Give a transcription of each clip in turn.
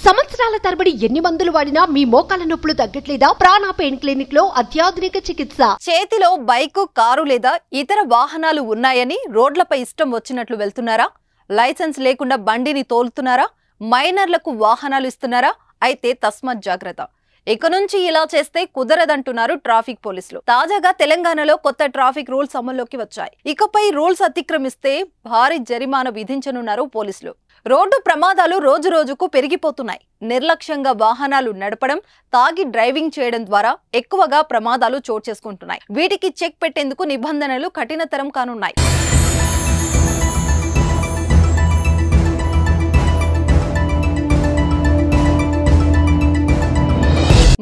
సంవత్సరాల తరబడి ఎన్ని మందులు వాడినా మీ మోకాల నొప్పులు తగ్గట్లేదా? ప్రాణ పెయిన్ క్లినిక్ లో అత్యాధునిక చికిత్స. చేతిలో బైకు, కారు లేదా ఇతర వాహనాలు ఉన్నాయని రోడ్లపై ఇష్టం వచ్చినట్లు వెళ్తున్నారా? లైసెన్స్ లేకుండా బండిని తోలుతున్నారా? మైనర్లకు వాహనాలు ఇస్తున్నారా? అయితే తస్మాత్ జాగ్రత్త. ఇక నుంచి ఇలా చేస్తే కుదరదంటున్నారు ట్రాఫిక్ పోలీసులు. తాజాగా తెలంగాణలో కొత్త ట్రాఫిక్ రూల్స్ అమల్లోకి వచ్చాయి. ఇకపై రూల్స్ అతిక్రమిస్తే భారీ జరిమానా విధించనున్నారు పోలీసులు. రోడ్డు ప్రమాదాలు రోజు రోజుకు పెరిగిపోతున్నాయి. నిర్లక్ష్యంగా వాహనాలు నడపడం, తాగి డ్రైవింగ్ చేయడం ద్వారా ఎక్కువగా ప్రమాదాలు చోటు చేసుకుంటున్నాయి. వీటికి చెక్ పెట్టేందుకు నిబంధనలు కఠినతరం కానున్నాయి.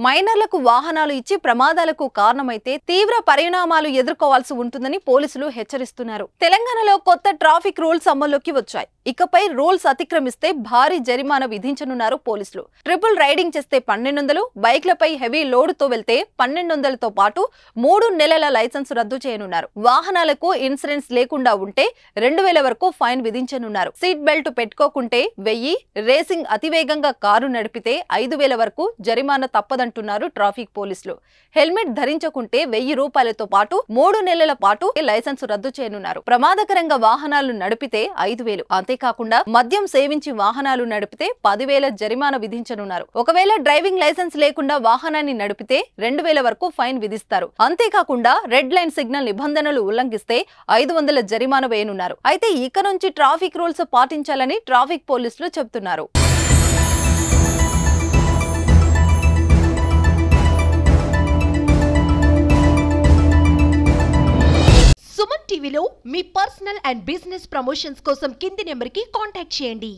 మైనర్లకు వాహనాలు ఇచ్చి ప్రమాదాలకు కారణమైతే తీవ్ర పరిణామాలు ఎదుర్కోవాల్సి ఉంటుందని పోలీసులు హెచ్చరిస్తున్నారు. తెలంగాణలో కొత్త ట్రాఫిక్ రూల్స్ అమల్లోకి వచ్చాయి. ఇకపై రూల్స్ అతిక్రమిస్తే భారీ జరిమానా విధించనున్నారు పోలీసులు. ట్రిపుల్ రైడింగ్ చేస్తే 1200, బైక్లపై హెవీ లోడ్తో వెళ్తే 1200తో పాటు 3 నెలల లైసెన్స్ రద్దు చేయనున్నారు. వాహనాలకు ఇన్సూరెన్స్ లేకుండా ఉంటే 2000 వరకు ఫైన్ విధించనున్నారు. సీట్ బెల్ట్ పెట్టుకోకుంటే 1000, రేసింగ్ అతివేగంగా కారు నడిపితే 5000 వరకు జరిమానా తప్పదంటున్నారు ట్రాఫిక్ పోలీసులు. హెల్మెట్ ధరించకుంటే 1000 రూపాయలతో పాటు 3 నెలల పాటు లైసెన్స్ రద్దు చేయనున్నారు. ప్రమాదకరంగా వాహనాలు నడిపితే 5000. అంతేకాకుండా మద్యం సేవించి వాహనాలు నడిపితే 10,000 జరిమానా విధించనున్నారు. ఒకవేళ డ్రైవింగ్ లైసెన్స్ లేకుండా వాహనాన్ని నడిపితే 2000 వరకు ఫైన్ విధిస్తారు. అంతేకాకుండా రెడ్ లైన్ సిగ్నల్ నిబంధనలు ఉల్లంఘిస్తే 500 జరిమానా వేయనున్నారు. అయితే ఇక నుంచి ట్రాఫిక్ రూల్స్ పాటించాలని ట్రాఫిక్ పోలీసులు చెబుతున్నారు. సుమన్ టీవీలో మీ పర్సనల్ అండ్ బిజినెస్ ప్రమోషన్స్ కోసం కింది నెంబర్కి కాంటాక్ట్ చేయండి.